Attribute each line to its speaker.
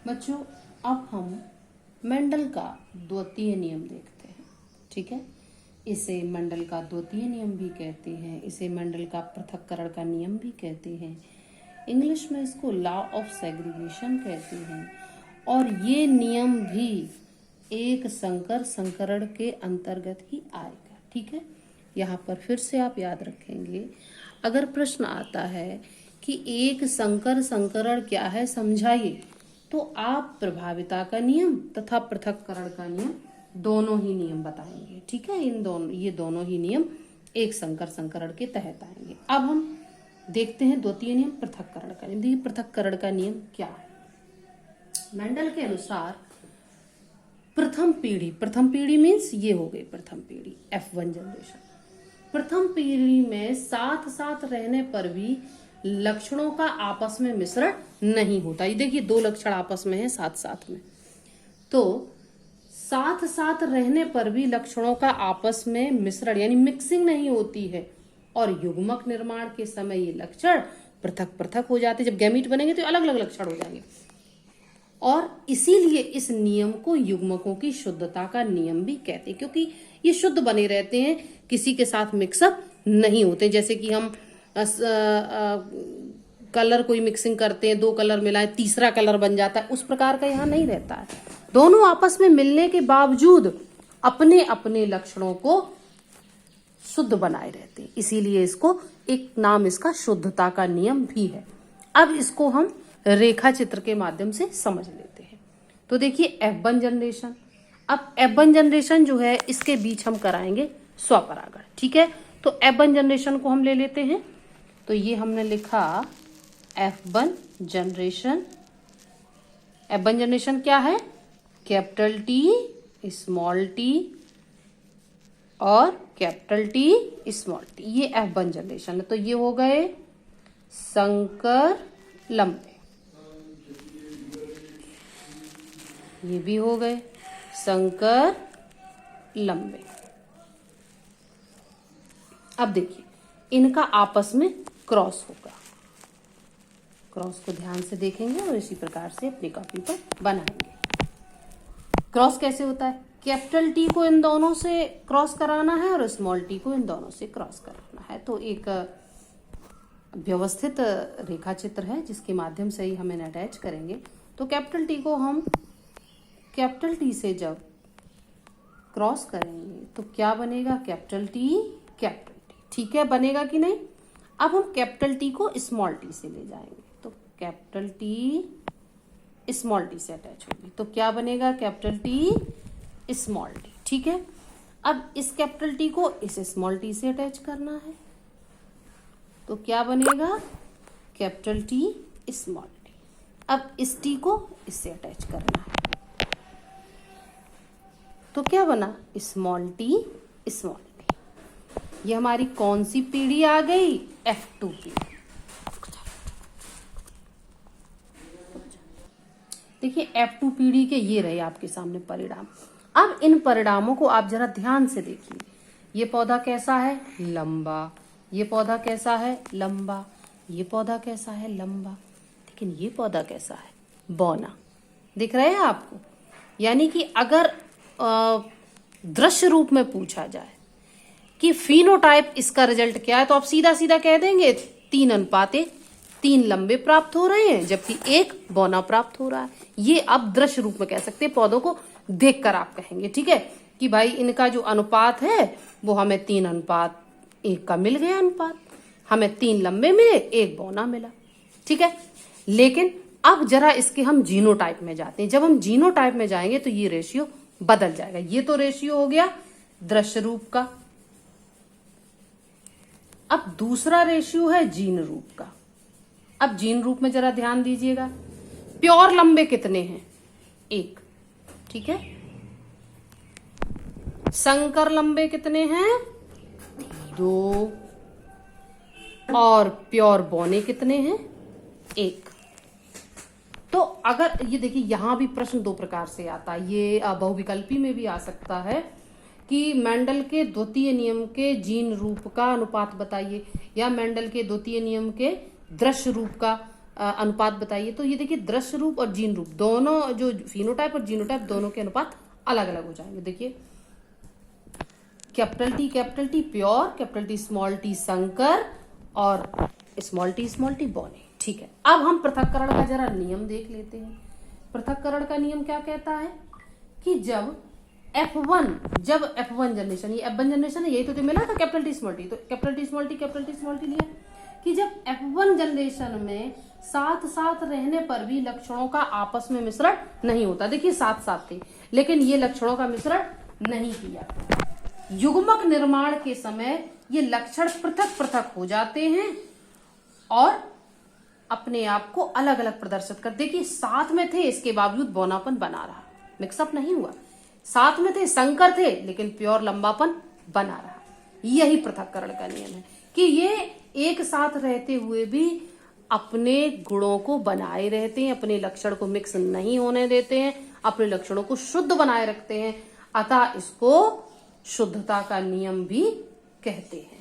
Speaker 1: बच्चों, अब हम मेंडल का द्वितीय नियम देखते हैं। ठीक है, इसे मेंडल का द्वितीय नियम भी कहते हैं, इसे मेंडल का पृथक्करण का नियम भी कहते हैं, इंग्लिश में इसको लॉ ऑफ सेग्रीगेशन कहते हैं। और ये नियम भी एक संकर संकरण के अंतर्गत ही आएगा। ठीक है, यहाँ पर फिर से आप याद रखेंगे, अगर प्रश्न आता है कि एक संकर संकरण क्या है समझाइए, तो आप प्रभाविता का नियम तथा पृथक्करण का नियम दोनों ही नियम बताएंगे। ठीक है, ये दोनों ही नियम एक संकर संकरण के तहत आएंगे। अब हम देखते हैं द्वितीय नियम पृथक्करण का नियम। देखिए पृथक्करण का नियम क्या है। मेंडल के अनुसार प्रथम पीढ़ी मीन्स ये हो गई प्रथम पीढ़ी, F1 जनरेशन। प्रथम पीढ़ी में साथ साथ रहने पर भी लक्षणों का आपस में मिश्रण नहीं होता। ये देखिए दो लक्षण आपस में है साथ साथ में, तो साथ साथ रहने पर भी लक्षणों का आपस में मिश्रण यानी मिक्सिंग नहीं होती है, और युग्मक निर्माण के समय ये लक्षण पृथक पृथक हो जाते हैं। जब गैमीट बनेंगे तो अलग अलग लक्षण हो जाएंगे, और इसीलिए इस नियम को युग्मकों की शुद्धता का नियम भी कहते हैं, क्योंकि ये शुद्ध बने रहते हैं, किसी के साथ मिक्सअप नहीं होते। जैसे कि हम कलर कोई मिक्सिंग करते हैं, दो कलर मिलाएं तीसरा कलर बन जाता है, उस प्रकार का यहाँ नहीं रहता है। दोनों आपस में मिलने के बावजूद अपने अपने लक्षणों को शुद्ध बनाए रहते हैं, इसीलिए इसको एक नाम इसका शुद्धता का नियम भी है। अब इसको हम रेखा चित्र के माध्यम से समझ लेते हैं। तो देखिए F1 जनरेशन, अब F1 जनरेशन जो है इसके बीच हम कराएंगे स्वपरागण। ठीक है, तो F1 जनरेशन को हम ले लेते हैं। तो ये हमने लिखा F1 जनरेशन। F1 जनरेशन क्या है? कैपिटल T स्मॉल t और कैपिटल T स्मॉल t, ये F1 जनरेशन है। तो ये हो गए संकर लंबे, ये भी हो गए संकर लंबे। अब देखिए इनका आपस में क्रॉस होगा, क्रॉस को ध्यान से देखेंगे और इसी प्रकार से अपनी कॉपी पर बनाएंगे। क्रॉस कैसे होता है? कैपिटल टी को इन दोनों से क्रॉस कराना है और स्मॉल टी को इन दोनों से क्रॉस कराना है। तो एक व्यवस्थित रेखा चित्र है जिसके माध्यम से ही हम इन्हें अटैच करेंगे। तो कैपिटल टी को हम कैपिटल टी से जब क्रॉस करेंगे तो क्या बनेगा? Capital T capital T. ठीक है, बनेगा कि नहीं? अब हम कैपिटल टी को स्मॉल टी से ले जाएंगे, तो कैपिटल टी स्मॉल टी से अटैच होगी, तो क्या बनेगा? Capital T small T. ठीक है, अब इस कैपिटल टी को इस स्मॉल टी से अटैच करना है, तो क्या बनेगा? Capital T small T. अब इस टी को इससे अटैच करना है, तो क्या बना? Small T small T. ये हमारी कौन सी पीढ़ी आ गई? F2 पीढ़ी। देखिए F2 पीढ़ी के ये रहे आपके सामने परिणाम। अब इन परिणामों को आप जरा ध्यान से देखिए। ये पौधा कैसा है? लंबा। ये पौधा कैसा है? लंबा। ये पौधा कैसा है? लंबा। लेकिन ये पौधा कैसा है? बौना। दिख रहे हैं आपको? यानी कि अगर दृश्य रूप में पूछा जाए कि फिनोटाइप इसका रिजल्ट क्या है, तो आप सीधा सीधा कह देंगे 3:3 लंबे प्राप्त हो रहे हैं जबकि 1 बौना प्राप्त हो रहा है। ये आप दृश्य रूप में कह सकते हैं, पौधों को देखकर आप कहेंगे। ठीक है, कि भाई इनका जो अनुपात है वो हमें 3:1 का मिल गया अनुपात, हमें 3 लंबे मिले 1 बौना मिला। ठीक है, लेकिन अब जरा इसके हम जीनोटाइप में जाते हैं। जब हम जीनोटाइप में जाएंगे तो ये रेशियो बदल जाएगा। ये तो रेशियो हो गया दृश्य रूप का, अब दूसरा रेशियो है जीन रूप का। अब जीन रूप में जरा ध्यान दीजिएगा, प्योर लंबे कितने हैं? 1। ठीक है, संकर लंबे कितने हैं? 2। और प्योर बौने कितने हैं? 1। तो अगर ये देखिए यहां भी प्रश्न दो प्रकार से आता है, ये बहुविकल्पी में भी आ सकता है कि मेंडल के द्वितीय नियम के जीन रूप का अनुपात बताइए, या मेंडल के द्वितीय नियम के दृश्य रूप का अनुपात बताइए। तो ये देखिए दृश्य रूप और जीन रूप दोनों, जो फिनोटाइप और जीनोटाइप दोनों के अनुपात अलग अलग हो जाएंगे। देखिए capital T pure, capital T संकर और स्मॉल टी बॉनी। ठीक है, अब हम पृथक्करण का जरा नियम देख लेते हैं। पृथक्करण का नियम क्या कहता है कि जब F1 जनरेशन, ये F1 जनरेशन है, यही तो मिला था कैपिटल टी स्मॉल टी, तो कैपिटल टी स्मॉल टी लिया कि जब F1 जनरेशन में साथ साथ रहने पर भी लक्षणों का आपस में मिश्रण नहीं होता। देखिए साथ साथ थे लेकिन ये लक्षणों का मिश्रण नहीं किया। युग्मक निर्माण के समय ये लक्षण पृथक पृथक हो जाते हैं और अपने आप को अलग अलग प्रदर्शित कर। देखिए साथ में थे इसके बावजूद बौनापन बना रहा, मिक्सअप नहीं हुआ। साथ में थे, संकर थे, लेकिन प्योर लंबापन बना रहा। यही पृथक्करण का नियम है कि ये एक साथ रहते हुए भी अपने गुणों को बनाए रहते हैं, अपने लक्षण को मिक्स नहीं होने देते हैं, अपने लक्षणों को शुद्ध बनाए रखते हैं। अतः इसको शुद्धता का नियम भी कहते हैं।